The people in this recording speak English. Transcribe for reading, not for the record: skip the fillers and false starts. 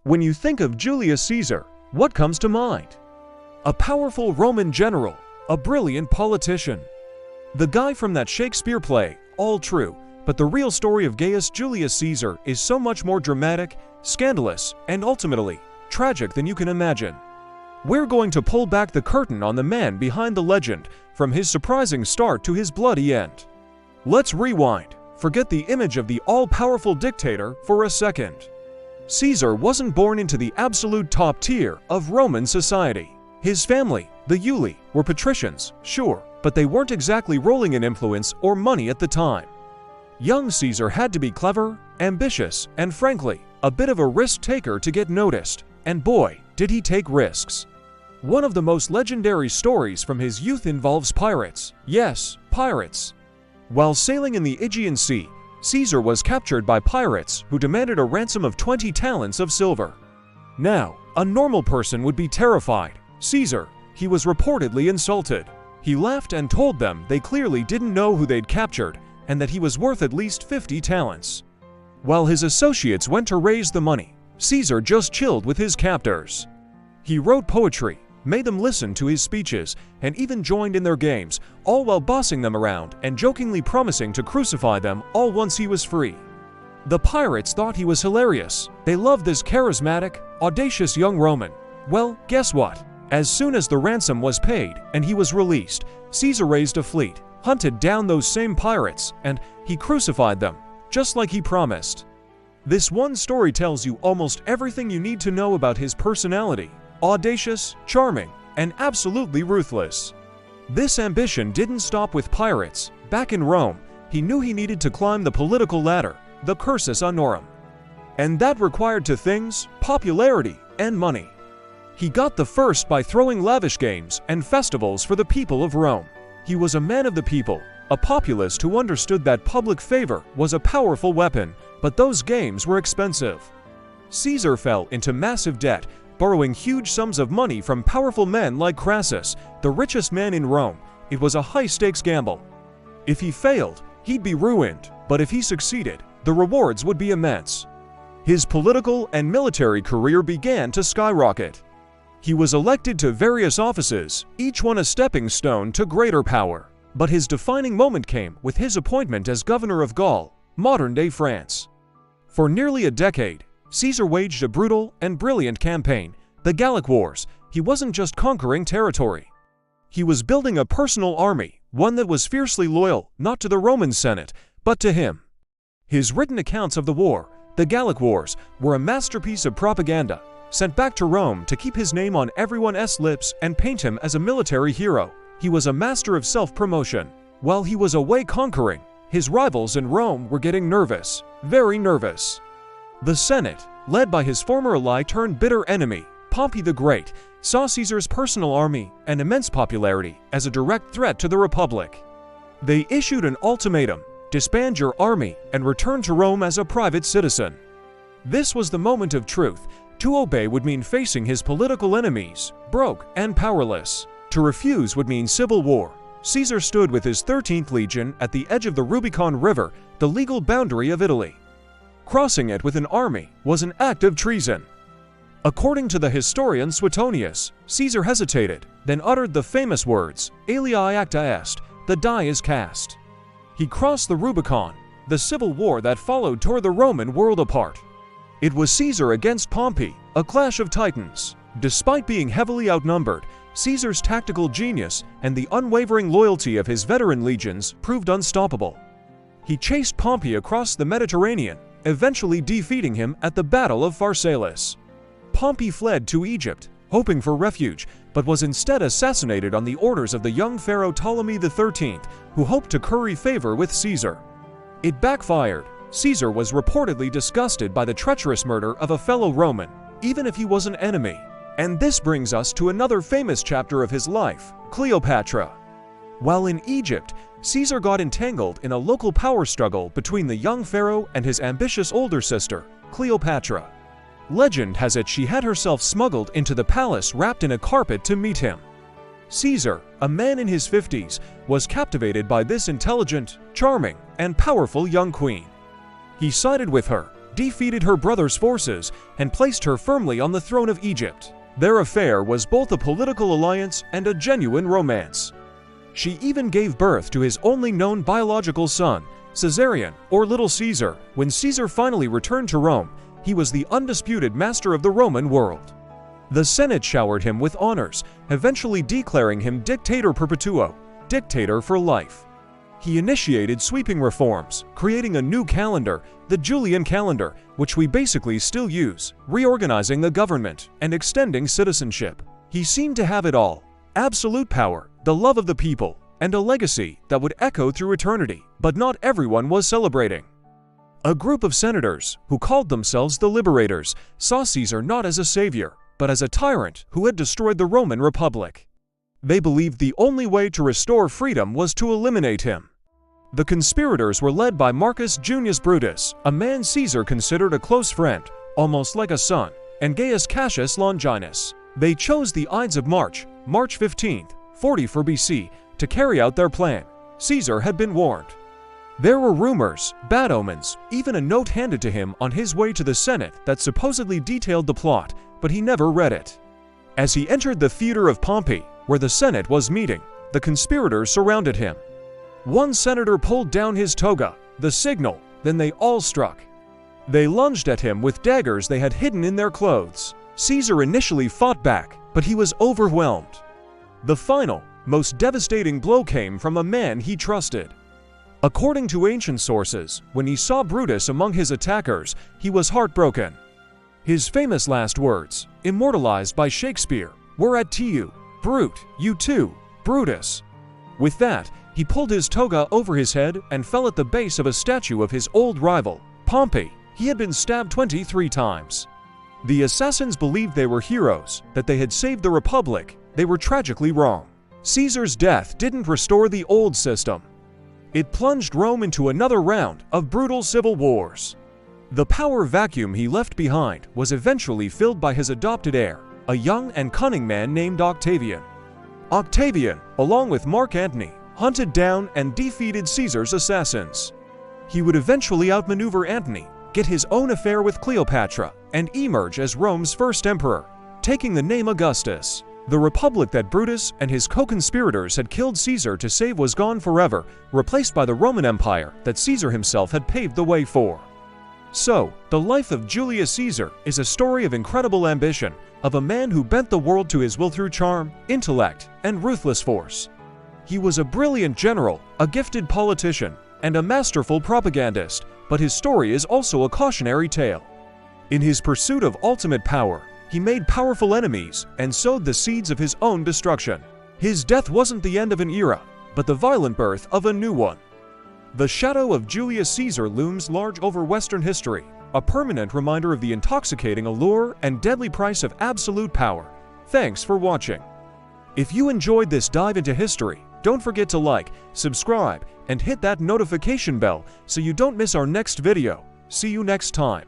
When you think of Julius Caesar, what comes to mind? A powerful Roman general, a brilliant politician. The guy from that Shakespeare play, all true, but the real story of Gaius Julius Caesar is so much more dramatic, scandalous, and ultimately, tragic than you can imagine. We're going to pull back the curtain on the man behind the legend, from his surprising start to his bloody end. Let's rewind, forget the image of the all-powerful dictator for a second. Caesar wasn't born into the absolute top tier of Roman society. His family, the Julii, were patricians, sure, but they weren't exactly rolling in influence or money at the time. Young Caesar had to be clever, ambitious, and frankly, a bit of a risk-taker to get noticed, and boy, did he take risks. One of the most legendary stories from his youth involves pirates. Yes, pirates. While sailing in the Aegean Sea, Caesar was captured by pirates who demanded a ransom of 20 talents of silver. Now, a normal person would be terrified. Caesar, he was reportedly insulted. He laughed and told them they clearly didn't know who they'd captured and that he was worth at least 50 talents. While his associates went to raise the money, Caesar just chilled with his captors. He wrote poetry, made them listen to his speeches, and even joined in their games, all while bossing them around and jokingly promising to crucify them all once he was free. The pirates thought he was hilarious. They loved this charismatic, audacious young Roman. Well, guess what? As soon as the ransom was paid and he was released, Caesar raised a fleet, hunted down those same pirates, and he crucified them, just like he promised. This one story tells you almost everything you need to know about his personality. Audacious, charming, and absolutely ruthless. This ambition didn't stop with pirates. Back in Rome, he knew he needed to climb the political ladder, the cursus honorum. And that required two things: popularity and money. He got the first by throwing lavish games and festivals for the people of Rome. He was a man of the people, a populist who understood that public favor was a powerful weapon, but those games were expensive. Caesar fell into massive debt, borrowing huge sums of money from powerful men like Crassus, the richest man in Rome. It was a high-stakes gamble. If he failed, he'd be ruined, but if he succeeded, the rewards would be immense. His political and military career began to skyrocket. He was elected to various offices, each one a stepping stone to greater power. But his defining moment came with his appointment as governor of Gaul, modern-day France. For nearly a decade, Caesar waged a brutal and brilliant campaign, the Gallic Wars. He wasn't just conquering territory. He was building a personal army, one that was fiercely loyal, not to the Roman Senate, but to him. His written accounts of the war, the Gallic Wars, were a masterpiece of propaganda, sent back to Rome to keep his name on everyone's lips and paint him as a military hero. He was a master of self-promotion. While he was away conquering, his rivals in Rome were getting nervous, very nervous. The Senate, led by his former ally turned bitter enemy, Pompey the Great, saw Caesar's personal army and immense popularity as a direct threat to the Republic. They issued an ultimatum: disband your army and return to Rome as a private citizen. This was the moment of truth. To obey would mean facing his political enemies, broke and powerless. To refuse would mean civil war. Caesar stood with his 13th Legion at the edge of the Rubicon River, the legal boundary of Italy. Crossing it with an army was an act of treason. According to the historian Suetonius, Caesar hesitated, then uttered the famous words, "Alii acta est," the die is cast. He crossed the Rubicon. The civil war that followed tore the Roman world apart. It was Caesar against Pompey, a clash of titans. Despite being heavily outnumbered, Caesar's tactical genius and the unwavering loyalty of his veteran legions proved unstoppable. He chased Pompey across the Mediterranean, eventually defeating him at the Battle of Pharsalus. Pompey fled to Egypt, hoping for refuge, but was instead assassinated on the orders of the young pharaoh Ptolemy XIII, who hoped to curry favor with Caesar. It backfired. Caesar was reportedly disgusted by the treacherous murder of a fellow Roman, even if he was an enemy. And this brings us to another famous chapter of his life, Cleopatra. While in Egypt, Caesar got entangled in a local power struggle between the young pharaoh and his ambitious older sister, Cleopatra. Legend has it she had herself smuggled into the palace wrapped in a carpet to meet him. Caesar, a man in his 50s, was captivated by this intelligent, charming, and powerful young queen. He sided with her, defeated her brother's forces, and placed her firmly on the throne of Egypt. Their affair was both a political alliance and a genuine romance. She even gave birth to his only known biological son, Caesarion, or Little Caesar. When Caesar finally returned to Rome, he was the undisputed master of the Roman world. The Senate showered him with honors, eventually declaring him Dictator Perpetuo, dictator for life. He initiated sweeping reforms, creating a new calendar, the Julian calendar, which we basically still use, reorganizing the government and extending citizenship. He seemed to have it all: absolute power, the love of the people, and a legacy that would echo through eternity. But not everyone was celebrating. A group of senators, who called themselves the Liberators, saw Caesar not as a savior, but as a tyrant who had destroyed the Roman Republic. They believed the only way to restore freedom was to eliminate him. The conspirators were led by Marcus Junius Brutus, a man Caesar considered a close friend, almost like a son, and Gaius Cassius Longinus. They chose the Ides of March, March 15th, 44 BC, to carry out their plan. Caesar had been warned. There were rumors, bad omens, even a note handed to him on his way to the Senate that supposedly detailed the plot, but he never read it. As he entered the theater of Pompey, where the Senate was meeting, the conspirators surrounded him. One senator pulled down his toga, the signal, then they all struck. They lunged at him with daggers they had hidden in their clothes. Caesar initially fought back, but he was overwhelmed. The final, most devastating blow came from a man he trusted. According to ancient sources, when he saw Brutus among his attackers, he was heartbroken. His famous last words, immortalized by Shakespeare, were at "Tu, Brute, you too, Brutus." With that, he pulled his toga over his head and fell at the base of a statue of his old rival, Pompey. He had been stabbed 23 times. The assassins believed they were heroes, that they had saved the Republic. They were tragically wrong. Caesar's death didn't restore the old system. It plunged Rome into another round of brutal civil wars. The power vacuum he left behind was eventually filled by his adopted heir, a young and cunning man named Octavian. Octavian, along with Mark Antony, hunted down and defeated Caesar's assassins. He would eventually outmaneuver Antony, get his own affair with Cleopatra, and emerge as Rome's first emperor, taking the name Augustus. The republic that Brutus and his co-conspirators had killed Caesar to save was gone forever, replaced by the Roman Empire that Caesar himself had paved the way for. So, the life of Julius Caesar is a story of incredible ambition, of a man who bent the world to his will through charm, intellect, and ruthless force. He was a brilliant general, a gifted politician, and a masterful propagandist, but his story is also a cautionary tale. In his pursuit of ultimate power, he made powerful enemies and sowed the seeds of his own destruction. His death wasn't the end of an era, but the violent birth of a new one. The shadow of Julius Caesar looms large over Western history, a permanent reminder of the intoxicating allure and deadly price of absolute power. Thanks for watching. If you enjoyed this dive into history, don't forget to like, subscribe, and hit that notification bell so you don't miss our next video. See you next time.